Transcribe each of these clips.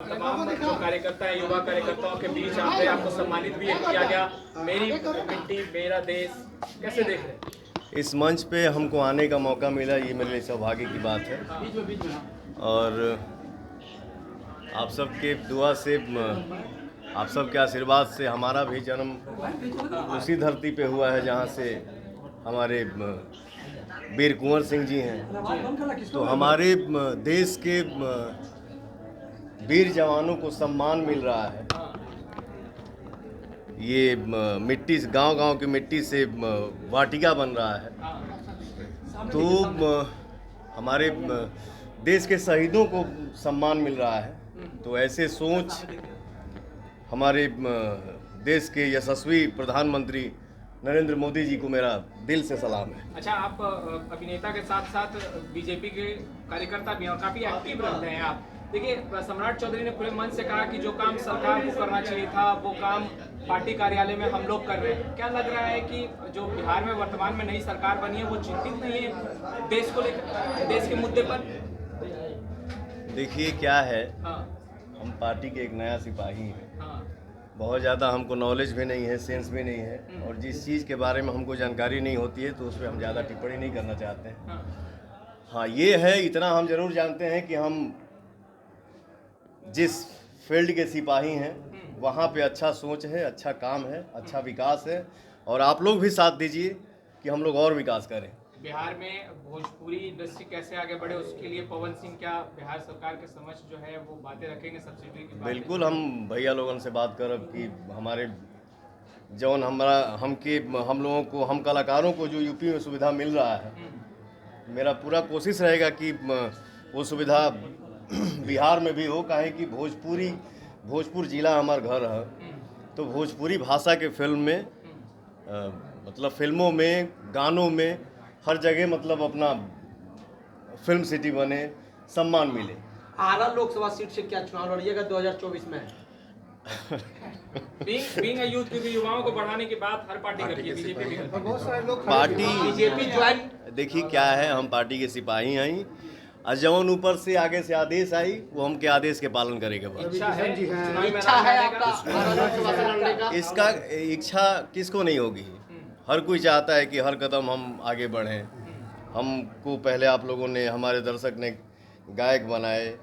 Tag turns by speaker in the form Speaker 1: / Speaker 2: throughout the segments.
Speaker 1: तमाम जो कार्यकर्ता है, युवा कार्यकर्ताओं के बीच आप आपको सम्मानित भी किया गया। मेरी मिट्टी मेरा देश, कैसे देख रहे हैं?
Speaker 2: इस मंच पे हमको आने का मौका मिला, ये मेरे लिए सौभाग्य की बात है। और आप सबके दुआ से, आप सबके आशीर्वाद से हमारा भी जन्म उसी धरती पे हुआ है जहाँ से हमारे वीर कुंवर सिंह जी हैं। तो हमारे देश के वीर जवानों को सम्मान मिल रहा है। ये मिट्टी, गांव-गांव की मिट्टी से वाटिका बन रहा है। तो हमारे देश के शहीदों को सम्मान मिल रहा है। तो ऐसे सोच हमारे देश के यशस्वी प्रधानमंत्री नरेंद्र मोदी जी को मेरा दिल से सलाम है।
Speaker 1: अच्छा, आप अभिनेता के साथ साथ बीजेपी के कार्यकर्ता भी हैं और काफ़ी एक्टिव रहते हैं आप। देखिए, सम्राट चौधरी ने पूरे मन से कहा कि जो काम सरकार को करना चाहिए था वो काम पार्टी कार्यालय में हम लोग कर रहे हैं। क्या लग रहा है कि जो बिहार में वर्तमान में नई सरकार बनी है वो चिंतित नहीं है देश को लेकर, देश के मुद्दे पर?
Speaker 2: देखिए क्या है,
Speaker 1: हाँ,
Speaker 2: हम पार्टी के एक नया सिपाही हैं।
Speaker 1: हाँ,
Speaker 2: बहुत ज़्यादा हमको नॉलेज भी नहीं है, सेंस भी नहीं है, और जिस चीज़ के बारे में हमको जानकारी नहीं होती है तो उस पर हम ज़्यादा टिप्पणी नहीं करना चाहते हैं।
Speaker 1: हाँ,
Speaker 2: हाँ, ये है, इतना हम ज़रूर जानते हैं कि हम जिस फील्ड के सिपाही हैं वहाँ पे अच्छा सोच है, अच्छा काम है, अच्छा विकास है, और आप लोग भी साथ दीजिए कि हम लोग और विकास करें।
Speaker 1: बिहार में भोजपुरी इंडस्ट्री कैसे आगे बढ़े उसके लिए पवन सिंह क्या बिहार सरकार के समक्ष जो है वो बातें रखेंगे, सब्सिडी की बातें?
Speaker 2: बिल्कुल, हम भैया लोगों से बात करब कि हमारे जौन हम लोगों को, हम कलाकारों को जो यूपी में सुविधा मिल रहा है, मेरा पूरा कोशिश रहेगा कि वो सुविधा बिहार में भी हो। काहे कि भोजपुर जिला हमार घर है, तो भोजपुरी भाषा के फिल्म में मतलब फिल्मों में, गानों में, हर जगह मतलब अपना फिल्म सिटी बने, सम्मान मिले।
Speaker 3: आरा लोकसभा सीट से क्या चुनाव लड़िएगा 2024 में?
Speaker 1: बीइंग अ यूथ, क्योंकि युवाओं को बढ़ाने की बात हर पार्टी करती है, बीजेपी भी करती है।
Speaker 3: बहुत सारे लोग
Speaker 2: पार्टी
Speaker 3: बीजेपी ज्वाइन।
Speaker 2: देखिए क्या है, हम पार्टी के सिपाही हैं, और जौन ऊपर से आगे से आदेश आई वो हमके आदेश के पालन करेंगे। बस
Speaker 1: इच्छा है, चुनावी
Speaker 3: इच्छा
Speaker 1: मैदान
Speaker 3: है
Speaker 1: में आने
Speaker 3: आपका
Speaker 1: का?
Speaker 3: आरा लोकसभा से लड़ने का?
Speaker 2: इसका इच्छा किसको नहीं होगी? हर कोई चाहता है कि हर कदम हम आगे बढ़ें। हमको पहले आप लोगों ने, हमारे दर्शक ने गायक बनाए,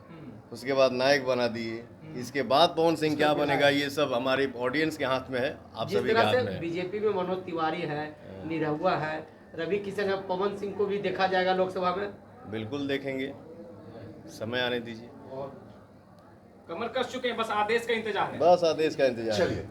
Speaker 2: उसके बाद नायक बना दिए, इसके बाद पवन सिंह क्या बनेगा ये सब हमारे ऑडियंस के हाथ में है, आप
Speaker 3: जिस
Speaker 2: सभी के
Speaker 3: तरह
Speaker 2: हाथ
Speaker 3: से
Speaker 2: में है।
Speaker 3: बीजेपी में मनोज तिवारी है, निरहुआ है, रवि किशन है, पवन सिंह को भी देखा जाएगा लोकसभा में?
Speaker 2: बिल्कुल देखेंगे, समय आने दीजिए।
Speaker 1: कमर कस चुके हैं, बस आदेश का इंतजार है।
Speaker 2: बस आदेश का इंतजार है।